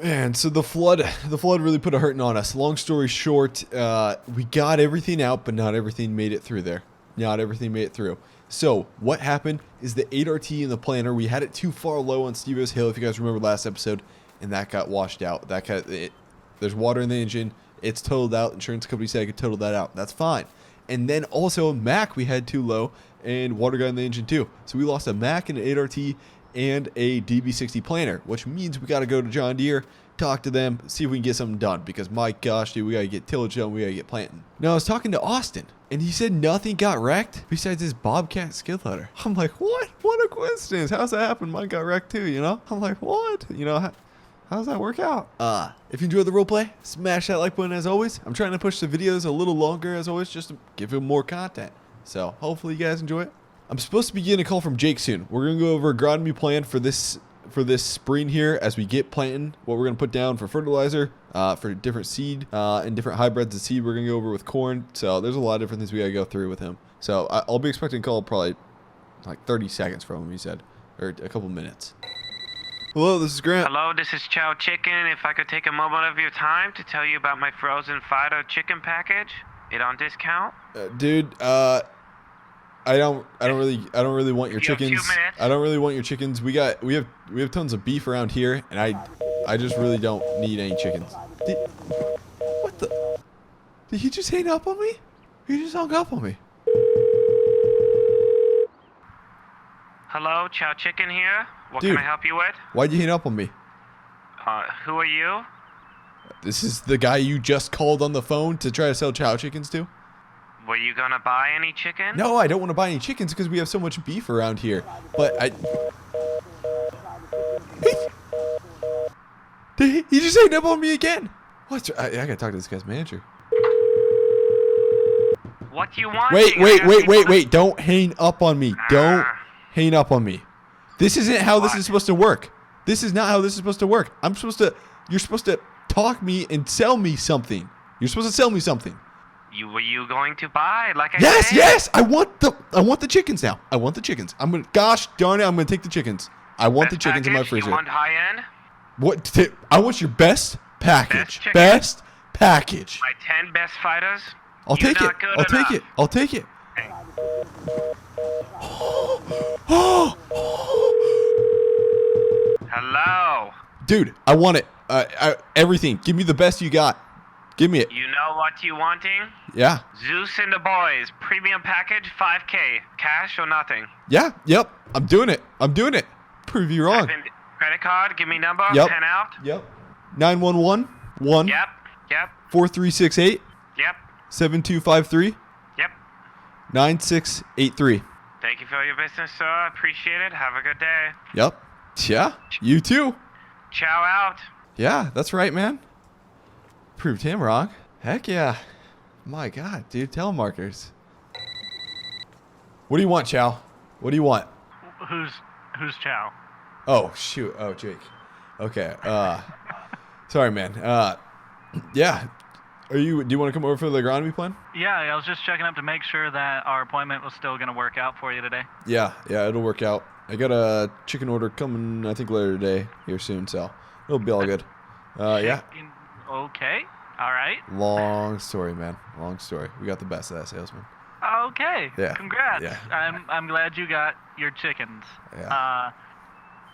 Man, so the flood really put a hurting on us. Long story short, we got everything out, but not everything made it through there. Not everything made it through. So what happened is the 8RT in the planter, we had it too far low on Steve-O's hill, if you guys remember last episode, and that got washed out. There's water in the engine. It's totaled out. Insurance company said I could total that out. That's fine. And then also Mac we had too low, and water got in the engine too. So we lost a Mac and an 8RT and a DB60 planter, which means we got to go to John Deere, talk to them, see if we can get something done. Because my gosh, dude, we got to get tillage done. We got to get planting. Now I was talking to Austin, and he said nothing got wrecked besides this Bobcat skid loader. I'm like, what? What a coincidence. How's that happen? Mine got wrecked too, you know? I'm like, what? You know, how does that work out? If you enjoyed the roleplay, smash that like button as always. I'm trying to push the videos a little longer as always, just to give you more content. So hopefully you guys enjoy it. I'm supposed to be getting a call from Jake soon. We're going to go over agronomy plan for this spring here as we get planting, what we're going to put down for fertilizer, for different seed, and different hybrids of seed we're going to go over with corn. So there's a lot of different things we got to go through with him. So I'll be expecting a call probably like 30 seconds from him, he said, or a couple minutes. Hello, this is Grant. Hello, this is Chow Chicken. If I could take a moment of your time to tell you about my frozen Fido chicken package, it on discount. Dude, I don't really want your chickens. I don't really want your chickens. We have tons of beef around here, and I just really don't need any chickens. What the? Did he just hang up on me? He just hung up on me. Hello, Chow Chicken here. What Dude, can I help you with? Why'd you hang up on me? Who are you? This is the guy you just called on the phone to try to sell chow chickens to? Were you gonna buy any chicken? No, I don't want to buy any chickens because we have so much beef around here. But he just hang up on me again. What? I gotta talk to this guy's manager. What do you want? Wait. Don't hang up on me. Don't hang up on me. This isn't how this is supposed to work. This is not how this is supposed to work. You're supposed to talk me and sell me something. You're supposed to sell me something. Were you going to buy? Like I said? Yes. I want the chickens now. I want the chickens. Gosh darn it, I'm gonna take the chickens. I want the chickens in my freezer. You want high end? What? I want your best package. Best package. My 10 best fighters? I'll take it. I'll take it. Okay. Hello? Dude, I want it. Everything. Give me the best you got. Give me it. You know what you wanting? Yeah. Zeus and the Boys. Premium package, 5K. Cash or nothing? Yeah. Yep. I'm doing it. Prove you wrong. Credit card, give me number, yep. pen out. Yep. 911 1. Yep. 4368. Yep. 7253. Yep. 9683. Thank you for your business, sir. Appreciate it. Have a good day. Yep. Yeah. You too. Chow out. Yeah, that's right, man. Proved him wrong. Heck yeah. My God, dude. Telemarketers. What do you want, Chow? What do you want? Who's Chow? Oh, shoot. Oh, Jake. Okay. Sorry, man. Yeah. Do you want to come over for the agronomy plan? Yeah, I was just checking up to make sure that our appointment was still going to work out for you today. Yeah, it'll work out. I got a chicken order coming, I think, later today, here soon, so it'll be all good. Yeah. Okay. All right. Long story, man. Long story. We got the best of that salesman. Okay. Yeah. Congrats. Yeah. I'm glad you got your chickens. Yeah.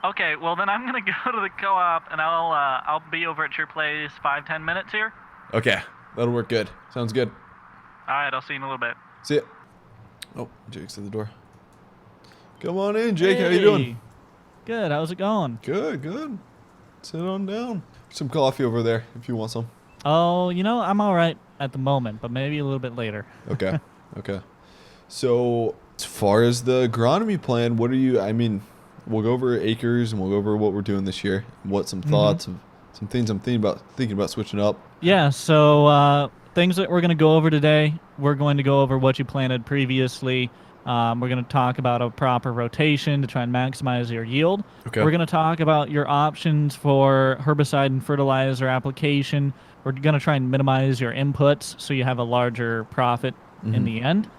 Okay. Well, then I'm gonna go to the co-op and I'll be over at your place 5-10 minutes here. Okay. That'll work good. Sounds good. All right. I'll see you in a little bit. See ya. Oh, Jake's at the door. Come on in, Jake. How you doing? Good. How's it going? Good. Sit on down. Some coffee over there if you want some. Oh, I'm all right at the moment, but maybe a little bit later. Okay. Okay. So, as far as the agronomy plan, we'll go over acres and we'll go over what we're doing this year. Some thoughts of some things I'm thinking about switching up. Yeah, so things that we're going to go over today, we're going to go over what you planted previously. We're going to talk about a proper rotation to try and maximize your yield. Okay. We're going to talk about your options for herbicide and fertilizer application. We're going to try and minimize your inputs so you have a larger profit in the end.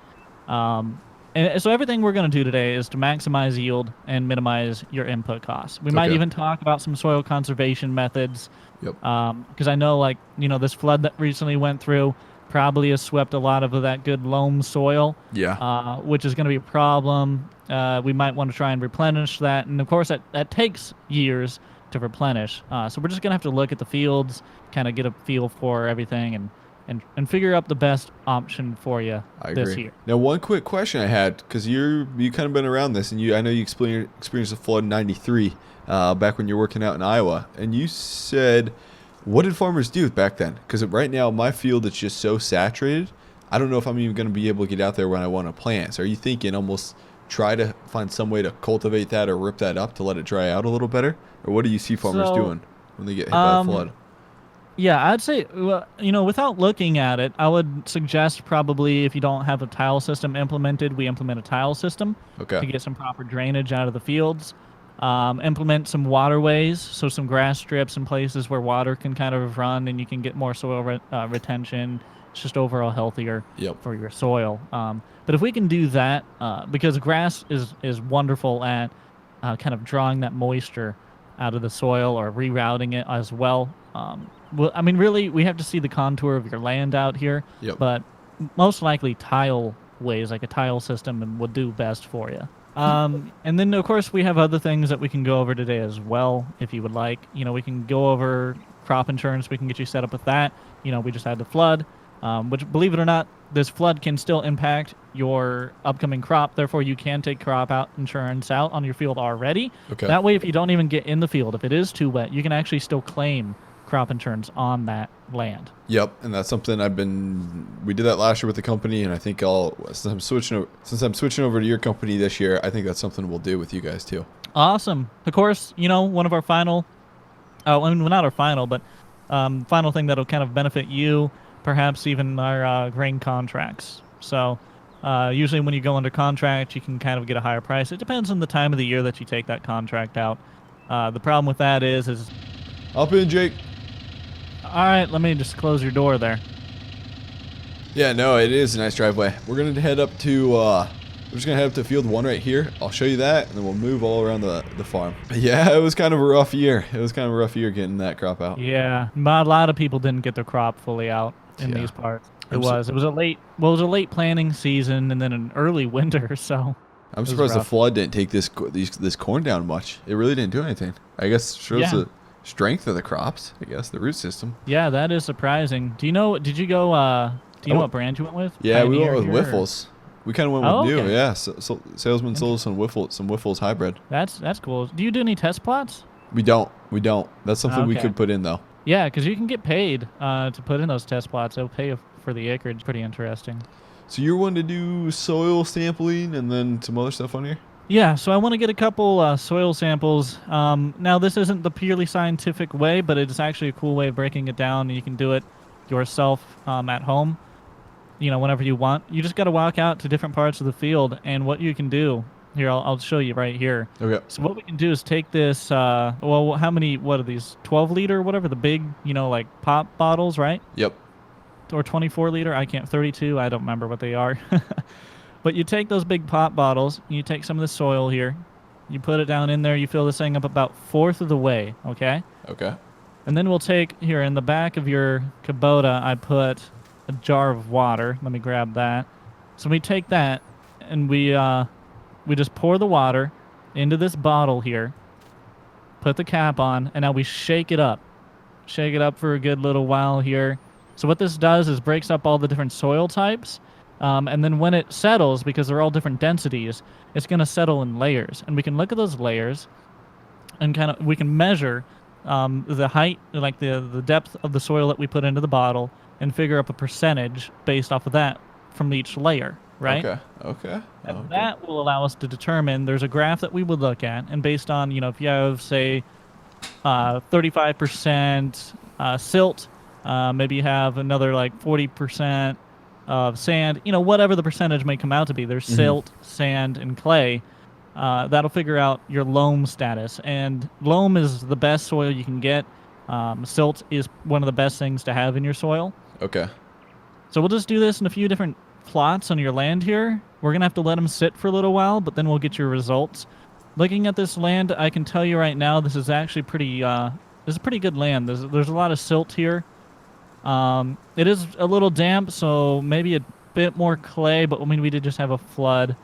And so everything we're going to do today is to maximize yield and minimize your input costs. We might even talk about some soil conservation methods Yep. Because I know, like, this flood that recently went through probably has swept a lot of that good loam soil, Yeah. which is going to be a problem. We might want to try and replenish that. And of course, that takes years to replenish. So we're just going to have to look at the fields, kind of get a feel for everything, and figure out the best option for you I this agree. year. Now, one quick question I had, because you kind of been around this, and I know you experienced the flood in '93, back when you were working out in Iowa, and you said, what did farmers do back then? Because right now, my field is just so saturated, I don't know if I'm even going to be able to get out there when I want to plant. So are you thinking almost try to find some way to cultivate that or rip that up to let it dry out a little better? Or what do you see farmers doing when they get hit by a flood? Yeah, I'd say, well, without looking at it, I would suggest probably if you don't have a tile system implemented, we implement a tile system Okay. to get some proper drainage out of the fields. Implement some waterways, so some grass strips and places where water can kind of run and you can get more soil retention. It's just overall healthier for your soil. But if we can do that, because grass is wonderful at kind of drawing that moisture out of the soil or rerouting it as well. Well, I mean, really, we have to see the contour of your land out here, but most likely tile ways, like a tile system, would do best for you. And then, of course, we have other things that we can go over today as well, if you would like. We can go over crop insurance. We can get you set up with that. We just had the flood, which, believe it or not, this flood can still impact your upcoming crop. Therefore, you can take crop insurance out on your field already. Okay. That way, if you don't even get in the field, if it is too wet, you can actually still claim crop insurance on that land. Yep, and that's something we did that last year with the company, and I think since I'm switching over to your company this year, I think that's something we'll do with you guys too. Awesome. Of course, one of our final, well, not our final, but final thing that'll kind of benefit you, perhaps even our grain contracts. So usually when you go under contract, you can kind of get a higher price. It depends on the time of the year that you take that contract out. The problem with that is Hop in, Jake. all right, let me just close your door there. Yeah, no, it is a nice driveway. We're gonna head up to we're just gonna head up to field 1 right here. I'll show you that, and then we'll move all around the farm. But yeah, it was kind of a rough year. Getting that crop out. Yeah, a lot of people didn't get their crop fully out in these parts. It was a late planting season and then an early winter. So I'm surprised the flood didn't take this corn down much. It really didn't do anything. I guess shows the strength of the crops. I guess the root system. Yeah, that is surprising. Do you know? Did you go? Do you know what brand you went with? Yeah, we went Pioneer with here, Whiffles. We kind of went with new. Yeah, so salesman sold us some Whiffles hybrid. That's cool. Do you do any test plots? We don't. That's something we could put in though. Yeah, because you can get paid to put in those test plots. They'll pay you for the acreage. Pretty interesting. So you're one to do soil sampling and then some other stuff on here? Yeah, so I want to get a couple soil samples. Now, this isn't the purely scientific way, but it's actually a cool way of breaking it down, and you can do it yourself at home, whenever you want. You just got to walk out to different parts of the field, and what you can do, here, I'll show you right here. Okay. So what we can do is take this, what are these, 12-liter, whatever, the big, like pop bottles, right? Yep. Or 24-liter, 32, I don't remember what they are. But you take those big pop bottles, you take some of the soil here, you put it down in there, you fill this thing up about 1/4 of the way, okay? Okay. And then we'll take, here, in the back of your Kubota, I put a jar of water. Let me grab that. So we take that, and we just pour the water into this bottle here, put the cap on, and now we shake it up. Shake it up for a good little while here. So what this does is breaks up all the different soil types, and then when it settles, because they're all different densities, it's going to settle in layers. And we can look at those layers, and we can measure the height, like the depth of the soil that we put into the bottle, and figure up a percentage based off of that from each layer, right? Okay. And that will allow us to determine, there's a graph that we would look at, and based on, if you have, say, 35% silt, maybe you have another like 40% of sand, whatever the percentage may come out to be. There's silt, sand, and clay. That'll figure out your loam status. And loam is the best soil you can get. Silt is one of the best things to have in your soil. Okay. So we'll just do this in a few different plots on your land here. We're going to have to let them sit for a little while, but then we'll get your results. Looking at this land, I can tell you right now, this is actually pretty this is pretty good land. There's a lot of silt here. It is a little damp, so maybe a bit more clay, but I mean, we did just have a flood.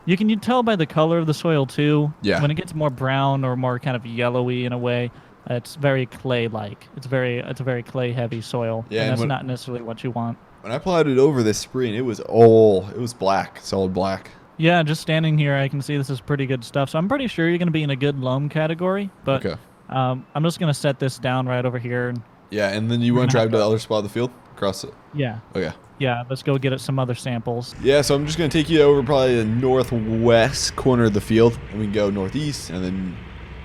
You can tell by the color of the soil too. Yeah. When it gets more brown or more kind of yellowy in a way, it's very clay-like. It's a very clay-heavy soil. Yeah, and and that's not necessarily what you want. When I plowed it over this spring, it was black, solid black. Yeah, just standing here, I can see this is pretty good stuff. So I'm pretty sure you're going to be in a good loam category. But Okay. I'm just going to set this down right over here. And Yeah, and then you want to drive to the other spot of the field? Across it? yeah. Okay. Yeah, let's go get some other samples. Yeah, so I'm just going to take you over probably the northwest corner of the field, and we can go northeast, and then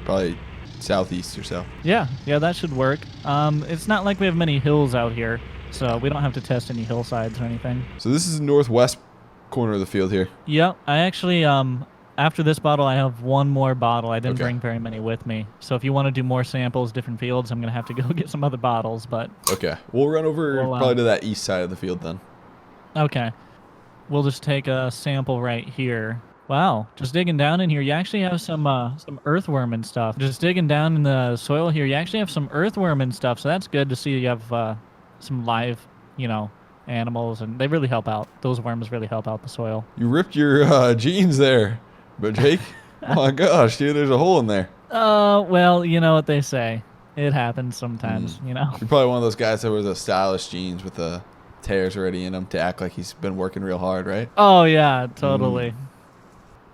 probably southeast or so. Yeah, that should work. It's not like we have many hills out here, so we don't have to test any hillsides or anything. So this is the northwest corner of the field here. Yep, I actually, after this bottle, I have one more bottle. I didn't Okay. bring very many with me. So if you want to do more samples, different fields, I'm going to have to go get some other bottles, but... Okay. We'll run over We'll, probably to that east side of the field then. Okay. We'll just take a sample right here. Wow, just digging down in here, you actually have some earthworm and stuff. Just digging down in the soil here, you actually have some earthworm and stuff, so that's good to see you have some live, animals, and they really help out. Those worms really help out the soil. You ripped your jeans there, but Jake, oh my gosh, dude, there's a hole in there. Well, you know what they say. It happens sometimes, You're probably one of those guys that wears those stylish jeans with the tears already in them to act like he's been working real hard, right? Oh, yeah, totally.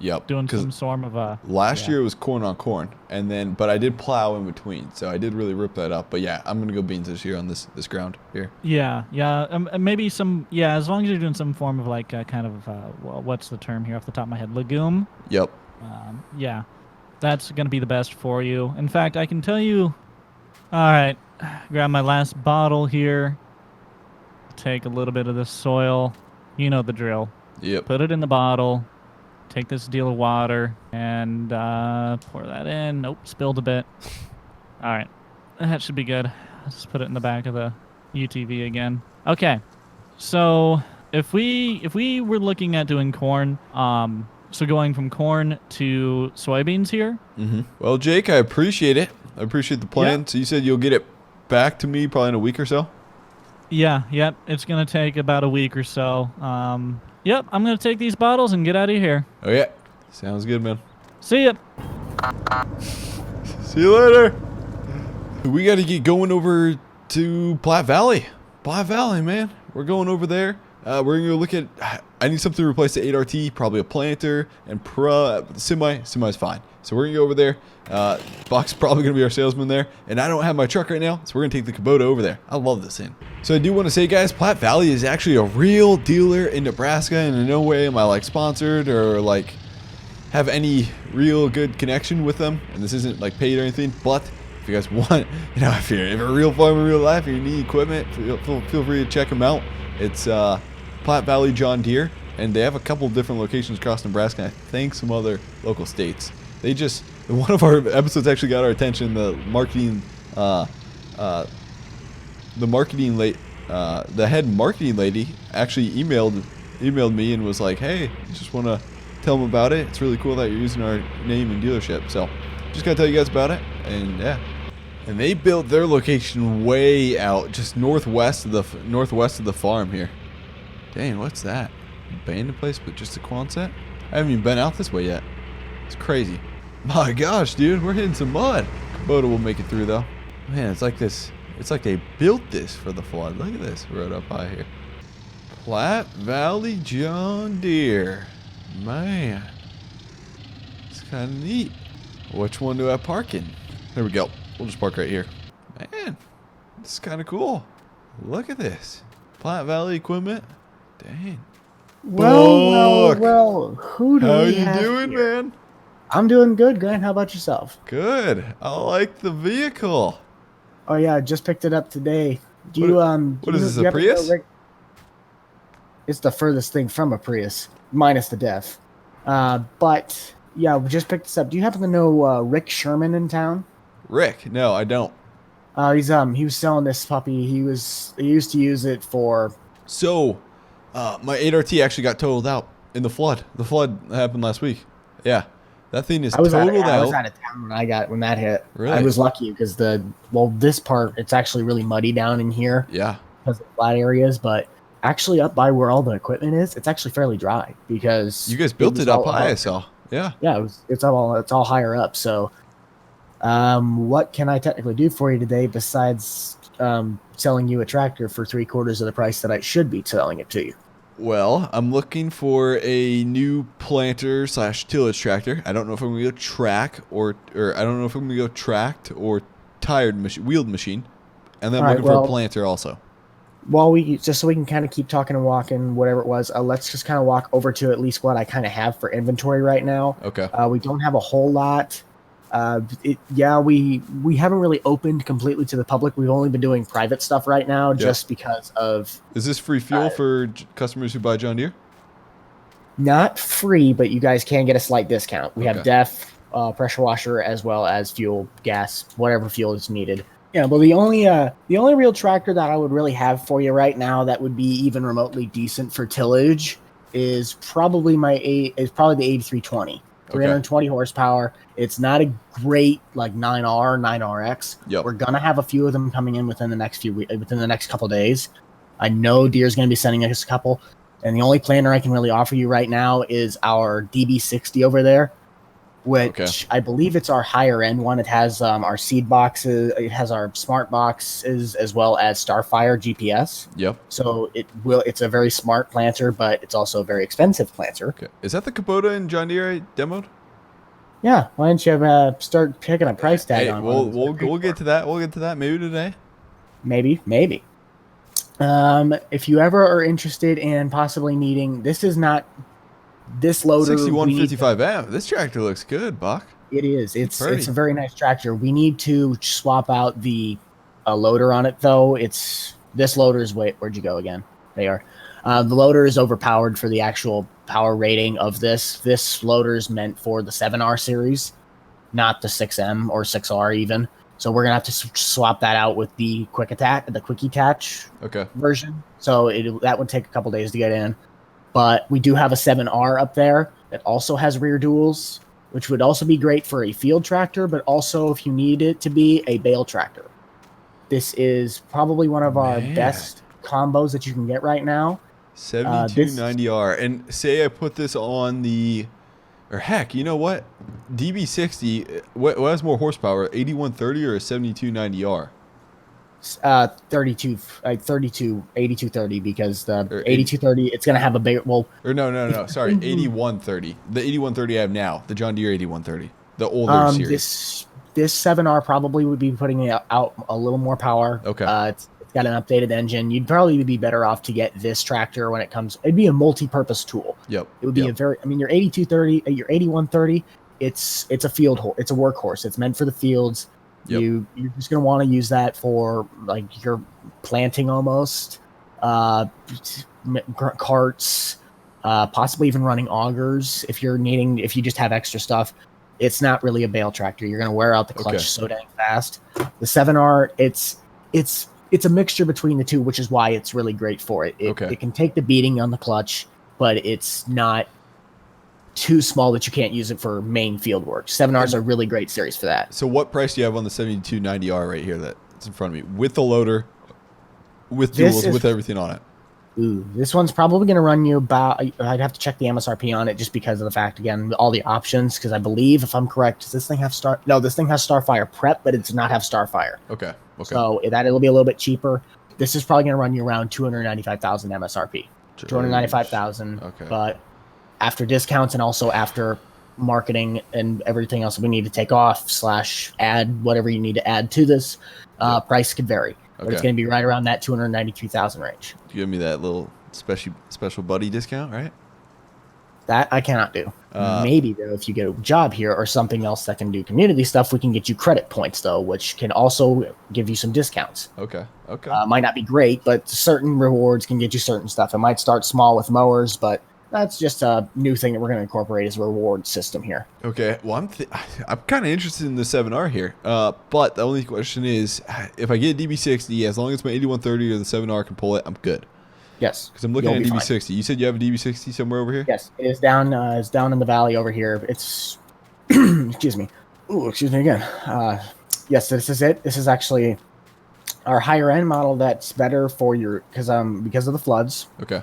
Yep. Doing 'cause some sort of last yeah. year it was corn on corn, but I did plow in between, so I did really rip that up. But yeah, I'm gonna go beans this year on this ground here. Yeah, maybe some, as long as you're doing some form of like kind of, what's the term here off the top of my head? Legume? Yep. Yeah, that's going to be the best for you. In fact, I can tell you, all right, grab my last bottle here, take a little bit of this soil, you know the drill. Yep. Put it in the bottle, take this deal of water, and pour that in. Nope, spilled a bit. All right, that should be good. Let's just put it in the back of the UTV again. Okay, so if we were looking at doing corn, so going from corn to soybeans here. Mm-hmm. Well, Jake, I appreciate it. I appreciate the plan. Yeah. So you said you'll get it back to me probably in a week or so? Yep, it's gonna take about a week or so. Yep, I'm gonna take these bottles and get out of here. Oh, yeah. Sounds good, man. See ya. See you later. We got to get going over to Platte Valley. Platte Valley, man. We're going over there. We're going to go look at... I need something to replace the 8RT, probably a planter, and Semi's fine. So we're going to go over there. Buck's probably going to be our salesman there. And I don't have my truck right now, so we're going to take the Kubota over there. I love this thing. So I do want to say, guys, Platte Valley is actually a real dealer in Nebraska, and in no way am I like sponsored or like have any real good connection with them. And this isn't like paid or anything, but if you guys want, if you're a real farmer in real life and you need equipment, feel free to check them out. It's Platte Valley John Deere, and they have a couple different locations across Nebraska, and I think some other local states. One of our episodes actually got our attention. The head marketing lady actually emailed me and was like, hey, just want to tell them about it. It's really cool that you're using our name and dealership. So just gotta tell you guys about it. And yeah, and they built their location way out, just northwest of the farm here. Dang, what's that? Abandoned place, but just a Quonset? I haven't even been out this way yet. It's crazy. My gosh, dude, we're hitting some mud. Kubota will make it through though. Man, it's like this. It's like they built this for the flood. Look at this road up high here. Platte Valley John Deere. Man, it's kind of neat. Which one do I park in? There we go. We'll just park right here. Man, this is kind of cool. Look at this. Platte Valley equipment. Dang. Buck. Well, who do How we you have doing, here? man? I'm doing good, Grant. How about yourself? Good. I like the vehicle. Oh yeah, I just picked it up today. What is this, a Prius? It's the furthest thing from a Prius, minus the death. But yeah, we just picked this up. Do you happen to know Rick Sherman in town? Rick? No, I don't. He was selling this puppy. He used to use it for. So, my 8RT actually got totaled out in the flood. The flood happened last week. Yeah, That thing is I was totaled I was out. out of town when that hit. Really? I was lucky because this part, it's actually really muddy down in here Yeah. because of the flat areas, but actually up by where all the equipment is, it's actually fairly dry because You guys built was it up all high, I saw. Yeah. Yeah, it's all higher up. So, what can I technically do for you today besides selling you a tractor for 3/4 of the price that I should be selling it to you? Well, I'm looking for a new planter / tillage tractor. I don't know if I'm gonna go track or I don't know if I'm gonna go tracked or wheeled machine. And then I'm All right, looking for a well- planter also. Well, just so we can kind of keep talking and walking, whatever it was, let's just kind of walk over to at least what I kind of have for inventory right now. Okay. We don't have a whole lot. We haven't really opened completely to the public. We've only been doing private stuff right now, just because of Is this free fuel for customers who buy John Deere? not free, but you guys can get a slight discount. We Okay. have DEF, pressure washer, as well as fuel, gas, whatever fuel is needed. Yeah, well, the only real tractor that I would really have for you right now that would be even remotely decent for tillage is probably the 8320, 320 horsepower. It's not a great like 9R, 9RX. Yep. We're gonna have a few of them coming in within the next couple days. I know Deere's gonna be sending us a couple, and the only planter I can really offer you right now is our DB60 over there, which I believe it's our higher end one. It has our seed boxes, it has our smart boxes, as well as Starfire GPS. Yep. So it's a very smart planter, but it's also a very expensive planter. Okay. Is that the Kubota and John Deere I demoed? Yeah, why don't you start picking a price tag Hey, on we'll one? get to that. We'll get to that maybe today. Maybe. If you ever are interested in possibly needing, this loader 6155M. This tractor looks good, Buck. It is. It's Pretty. a very nice tractor. We need to swap out the loader on it though. This loader's where'd you go again? They are. The loader is overpowered for the actual power rating of this. This loader is meant for the 7R series, not the 6M or 6R even. So we're gonna have to swap that out with the quick attach Okay. version. So that would take a couple days to get in. But we do have a 7R up there that also has rear duals, which would also be great for a field tractor, but also if you need it to be a bale tractor. This is probably one of our best combos that you can get right now. 7290R. And say I put this on the, or heck, you know what? DB60, what has more horsepower, 8130 or a 7290R? 8230 because the 8230 it's going to have a bigger No, sorry, 8130. The 8130 I have now, the John Deere 8130, the older series. This 7R probably would be putting out a little more power. Okay. It's got an updated engine. You'd probably be better off to get this tractor when it comes. It'd be a multi-purpose tool. Yep. It would be your 8230, your 8130. It's a field horse. It's a workhorse. It's meant for the fields. Yep. You're just going to want to use that for like your planting almost, carts, possibly even running augers if you just have extra stuff. It's not really a bale tractor. You're going to wear out the clutch so dang fast. The 7R, it's a mixture between the two, which is why it's really great for it. It can take the beating on the clutch, but it's not too small that you can't use it for main field work. 7R is a really great series for that. So what price do you have on the 7290R right here that's in front of me? With the loader, with duals, with everything on it. Ooh, this one's probably going to run you about, I'd have to check the MSRP on it just because of the fact, again, all the options, because I believe, if I'm correct, does this thing have this thing has Starfire Prep, but it does not have Starfire. Okay. So it'll be a little bit cheaper. This is probably going to run you around 295,000 MSRP. 295,000. Okay. But after discounts and also after marketing and everything else we need to take off / add whatever you need to add to this, price could vary. But it's going to be right around that 293,000 range. Give me that little special buddy discount, right? That I cannot do. Maybe though, if you get a job here or something else that can do community stuff, we can get you credit points though, which can also give you some discounts. Okay. Might not be great, but certain rewards can get you certain stuff. It might start small with mowers, but that's just a new thing that we're going to incorporate as a reward system here. Okay. Well, I'm kind of interested in the 7R here. But the only question is, if I get DB60, as long as my 8130 or the 7R can pull it, I'm good. Yes. Because I'm looking at DB60. You said you have a DB60 somewhere over here? Yes, it is down. It's down in the valley over here. It's excuse me. Ooh, excuse me again. Yes, this is it. This is actually our higher end model that's better for your because of the floods. Okay.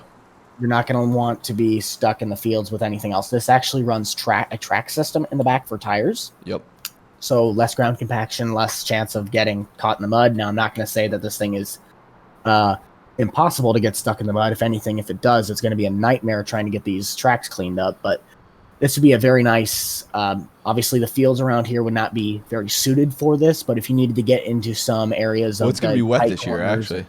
You're not going to want to be stuck in the fields with anything else. This actually runs a track system in the back for tires. Yep. So less ground compaction, less chance of getting caught in the mud. Now, I'm not going to say that this thing is impossible to get stuck in the mud. If anything, if it does, it's going to be a nightmare trying to get these tracks cleaned up. But this would be a very nice, obviously the fields around here would not be very suited for this, but if you needed to get into some areas Well, of it's going to be wet this year, actually.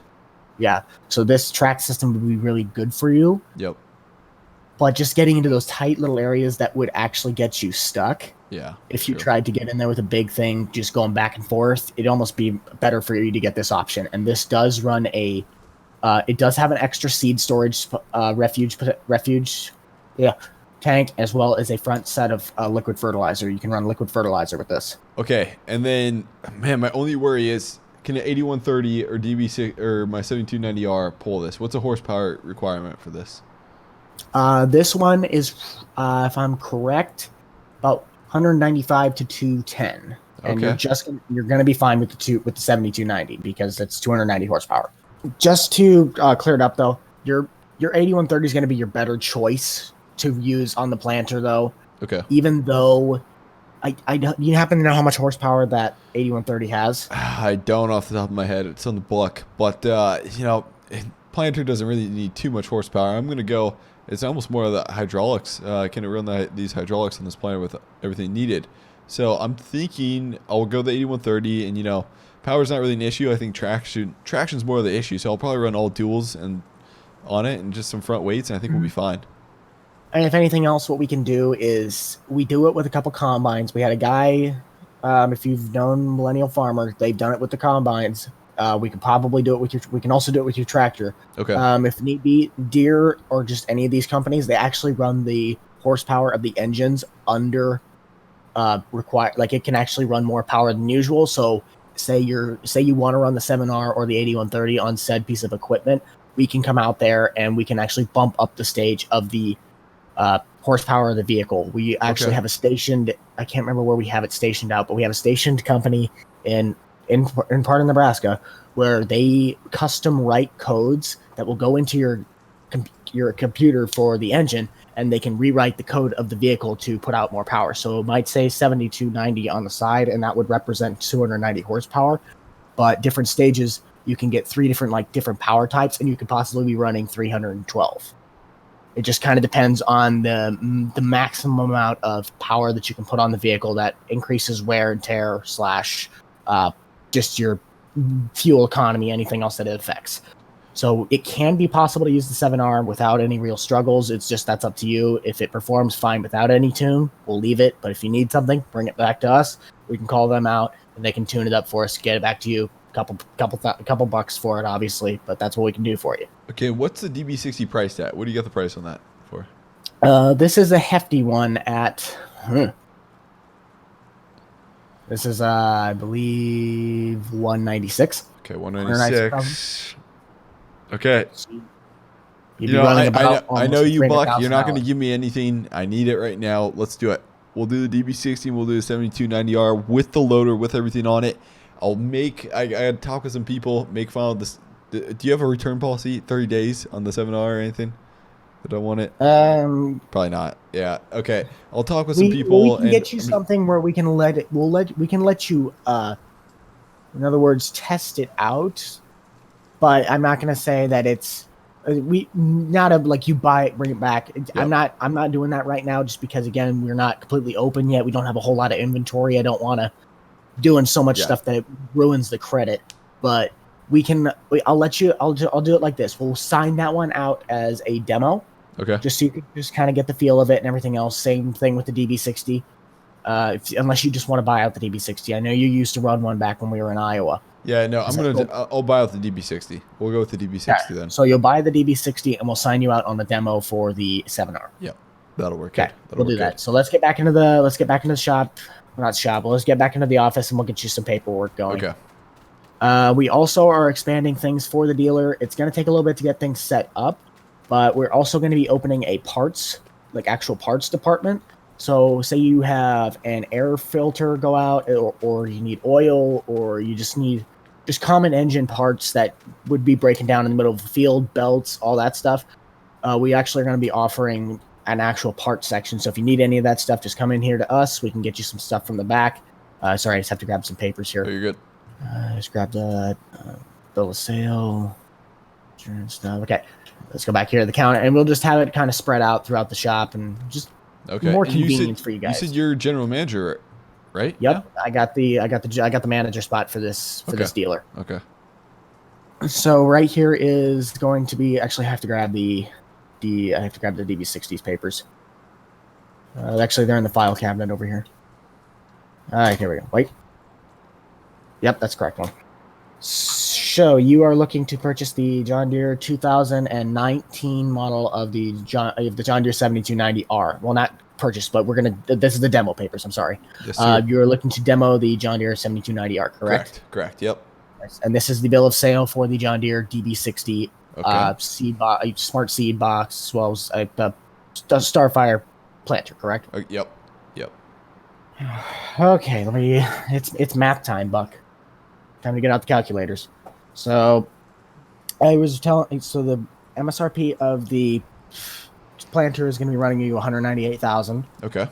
Yeah. So this track system would be really good for you. Yep. But just getting into those tight little areas that would actually get you stuck. Yeah. If you tried to get in there with a big thing, just going back and forth, it'd almost be better for you to get this option. And this does run it does have an extra seed storage refuge tank, as well as a front set of liquid fertilizer. You can run liquid fertilizer with this. Okay. And then, man, my only worry is, can an 8130 or DB6 or my 7290R pull this? What's a horsepower requirement for this? This one is, if I'm correct, about 195 to 210. And Okay. you're going to be fine with the 7290 because it's 290 horsepower. Just to clear it up though, your 8130 is going to be your better choice to use on the planter though. Okay. Even though you happen to know how much horsepower that 8130 has? I don't off the top of my head. It's on the book. But, planter doesn't really need too much horsepower. I'm going to go, it's almost more of the hydraulics. Can it run these hydraulics on this planter with everything needed? So I'm thinking I'll go the 8130, and, power's not really an issue. I think traction's more of the issue. So I'll probably run all duals and on it and just some front weights, and I think we'll be fine. And if anything else, what we can do is we do it with a couple combines. We had a guy, if you've known Millennial Farmer, they've done it with the combines. We could probably do it we can also do it with your tractor. Okay. If need be, DEERE or just any of these companies, they actually run the horsepower of the engines under it can actually run more power than usual. So say you want to run the 7R or the 8130 on said piece of equipment, we can come out there and we can actually bump up the stage of the horsepower of the vehicle. We actually have a stationed, I can't remember where we have it stationed out, but we have a stationed company in part of Nebraska where they custom write codes that will go into your computer for the engine, and they can rewrite the code of the vehicle to put out more power. So it might say 7290 on the side, and that would represent 290 horsepower. But different stages, you can get three different power types, and you could possibly be running 312. It just kind of depends on the maximum amount of power that you can put on the vehicle that increases wear and tear / just your fuel economy, anything else that it affects. So it can be possible to use the 7R without any real struggles. It's just that's up to you. If it performs fine without any tune, we'll leave it. But if you need something, bring it back to us. We can call them out, and they can tune it up for us, get it back to you. Couple bucks for it, obviously, but that's what we can do for you. Okay, what's the DB60 priced at? What do you got the price on that for? This is a hefty one at... This is, I believe, 196. Okay, 196. Okay. I know you, Buck. You're not going to give me anything. I need it right now. Let's do it. We'll do the DB60. We'll do the 7290R with the loader, with everything on it. I had talk with some people, make final. Do you have a return policy? 30 days on the 7R or anything? I don't want it. Probably not. Yeah. Okay. I'll talk with some people. We can get you something where we can let you, in other words, test it out. But I'm not going to say that it's you buy it, bring it back. Yep. I'm not doing that right now, just because again we're not completely open yet. We don't have a whole lot of inventory. I don't want to doing so much stuff that it ruins the credit. But I'll do it like this. We'll sign that one out as a demo. Okay. Just so you can just kind of get the feel of it and everything else. Same thing with the DB60. Unless you just want to buy out the DB60. I know you used to run one back when we were in Iowa. Yeah, no, I'll buy out the DB60. We'll go with the DB60 then. So you'll buy the DB60 and we'll sign you out on the demo for the 7R. Yep. That'll work. Okay. We'll do that. So let's get back into the shop. Not shop. Let's get back into the office and we'll get you some paperwork going. Okay. We also are expanding things for the dealer. It's going to take a little bit to get things set up, but we're also going to be opening a actual parts department. So say you have an air filter go out, or you need oil, or you just need just common engine parts that would be breaking down in the middle of the field, belts, all that stuff. We actually are going to be offering an actual part section. So if you need any of that stuff, just come in here to us. We can get you some stuff from the back. Sorry, I just have to grab some papers here. Oh, you're good. Just grab the bill of sale, insurance stuff. Okay, let's go back here to the counter, and we'll just have it kind of spread out throughout the shop, and just more And you convenience for you guys. You said you're general manager, right? Yep, I got the manager spot for this this dealer. Okay. So right here is going to be, actually I have to grab the DB60's papers. Actually, they're in the file cabinet over here. All right, here we go. Wait. Yep, that's the correct one. So you are looking to purchase the John Deere 2019 model of the John Deere 7290R. Well, not purchase, but this is the demo papers. I'm sorry. Yes, sir. You're looking to demo the John Deere 7290R, correct? Correct. Yep. And this is the bill of sale for the John Deere DB60 smart seed box, as well as a Starfire planter, correct? Yep. Okay, it's math time, Buck. Time to get out the calculators. So I was telling, so the MSRP of the planter is going to be running you $198,000. Okay.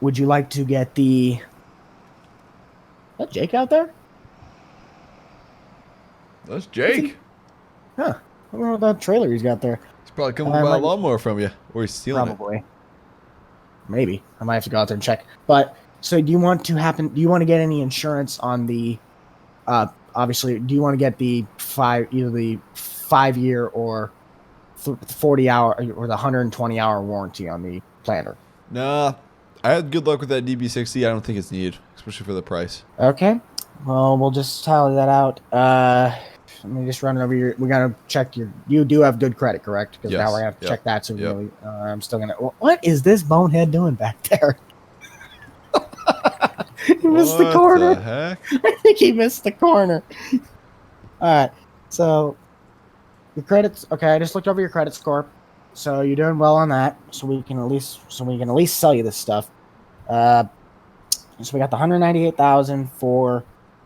Would you like to get the? Is that Jake out there? That's Jake. Huh. I don't know what that trailer he's got there. He's probably coming to buy a lawnmower from you, or he's stealing Probably. Maybe. I might have to go out there and check. But so do you want to get any insurance on the obviously, do you want to get either the 5-year or 40-hour or the 120-hour warranty on the planter? Nah, I had good luck with that DB60. I don't think it's needed, especially for the price. Okay. Well, we'll just tally that out. Let me just run it over your. We gotta check your. You do have good credit, correct? Because now we're gonna have to check that. So really, I'm still gonna. What is this bonehead doing back there? He missed the corner. What the heck? I think he missed the corner. All right. So your credits. Okay, I just looked over your credit score. So you're doing well on that. So we can at least sell you this stuff. So we got the $198,000 for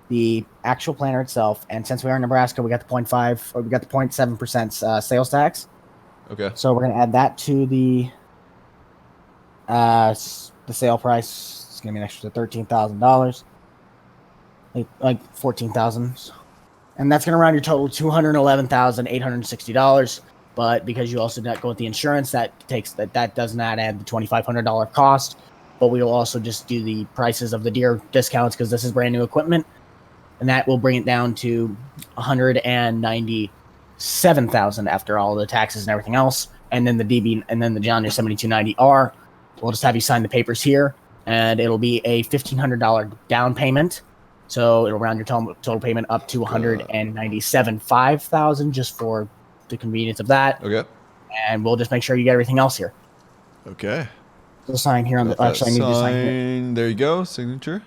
the actual planter itself, and since we are in Nebraska, we got the 0.7% sales tax. Okay. So we're gonna add that to the sale price. It's gonna be an extra $13,000, like $14,000, and that's gonna round your total $211,860. But because you also not go with the insurance, that does not add the $2,500 cost. But we will also just do the prices of the Deere discounts because this is brand new equipment. And that will bring it down to $197,000 after all the taxes and everything else. And then the John Deere 7290R. We'll just have you sign the papers here, and it'll be a $1,500 down payment. So it'll round your total payment up to $197,500 just for the convenience of that. Okay. And we'll just make sure you get everything else here. Okay. So sign here on the. Actually, I need you to sign here. There you go. Signature.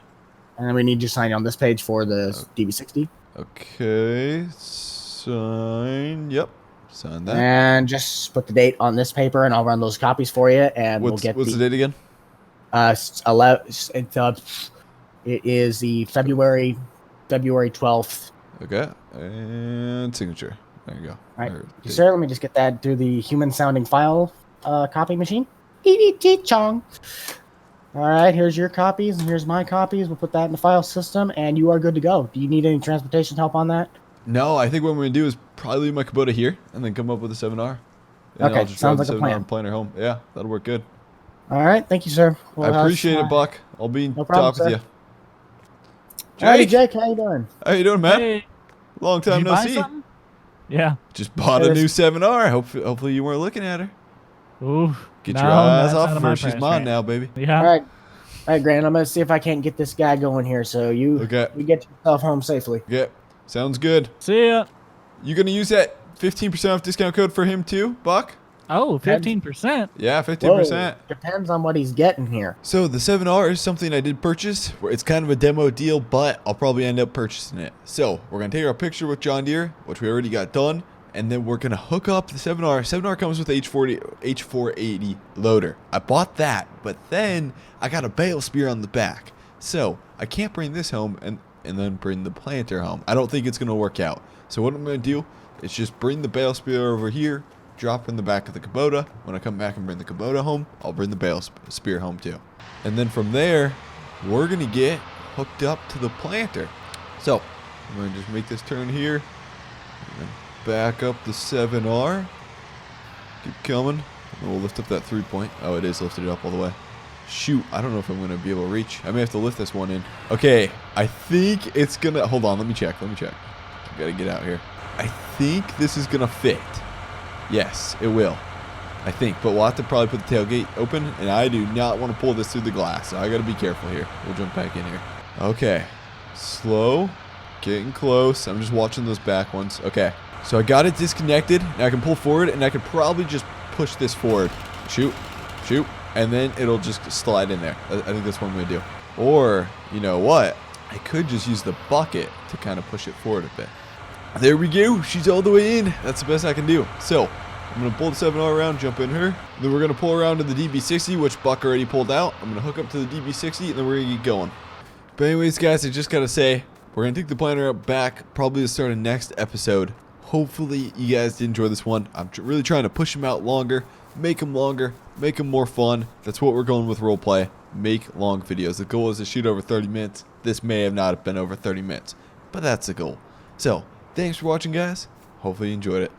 And then we need you to sign on this page for the DB60. Okay. Sign. Yep. Sign that. And just put the date on this paper, and I'll run those copies for you. And What's the date again? It is the February 12th. Okay. And signature. There you go. All right. Sir, let me just get that through the human sounding file copy machine. Chong. All right, here's your copies, and here's my copies. We'll put that in the file system, and you are good to go. Do you need any transportation help on that? No, I think what we're going to do is probably leave my Kubota here and then come up with a 7R. And Okay, I'll just sounds drive like a the 7R plan. and planter home. Yeah, that'll work good. All right, thank you, sir. I appreciate it, Buck. I'll be in No problem, talk with sir. you. Hey, Jake, how you doing? How you doing, man? Hey, Long did time you no buy see. something? Yeah. Just bought Hey, a new 7R. Hopefully you weren't looking at her. Ooh. Get no, your eyes that's off out of my her. She's price mine range. now, baby. Yeah. All right, Grant. I'm gonna see if I can't get this guy going here. So you get yourself home safely. Yeah, sounds good. See ya. You gonna use that 15% off discount code for him too, Buck? Oh, 15%. Yeah, 15%. Whoa, depends on what he's getting here. So the 7R is something I did purchase. It's kind of a demo deal, but I'll probably end up purchasing it. So we're gonna take our picture with John Deere, which we already got done, and then we're gonna hook up the 7R. 7R comes with H480 loader. I bought that, but then I got a bale spear on the back, so I can't bring this home and then bring the planter home. I don't think it's gonna work out. So what I'm gonna do is just bring the bale spear over here, drop in the back of the Kubota. When I come back and bring the Kubota home, I'll bring the bale spear home too. And then from there, we're gonna get hooked up to the planter. So I'm gonna just make this turn here, and then back up the 7R. Keep coming. And we'll lift up that 3-point. Oh, it is lifted up all the way. Shoot, I don't know if I'm gonna be able to reach. I may have to lift this one in. Okay, I think it's gonna. Hold on, let me check. I gotta get out here. I think this is gonna fit. Yes, it will. I think, but we'll have to probably put the tailgate open, and I do not want to pull this through the glass, so I gotta be careful here. We'll jump back in here. Okay, slow, getting close. I'm just watching those back ones. Okay, so I got it disconnected, and I can pull forward, and I could probably just push this forward. Shoot, and then it'll just slide in there. I think that's what I'm gonna do. Or, you know what? I could just use the bucket to kind of push it forward a bit. There we go. She's all the way in. That's the best I can do. So I'm going to pull the 7R around, jump in her. Then we're going to pull around to the DB60, which Buck already pulled out. I'm going to hook up to the DB60, and then we're going to get going. But anyways, guys, I just got to say, we're going to take the planter up back probably to start a next episode. Hopefully, you guys did enjoy this one. I'm really trying to push them out longer, make them more fun. That's what we're going with roleplay. Make long videos. The goal is to shoot over 30 minutes. This may have not been over 30 minutes, but that's the goal. So, thanks for watching, guys. Hopefully you enjoyed it.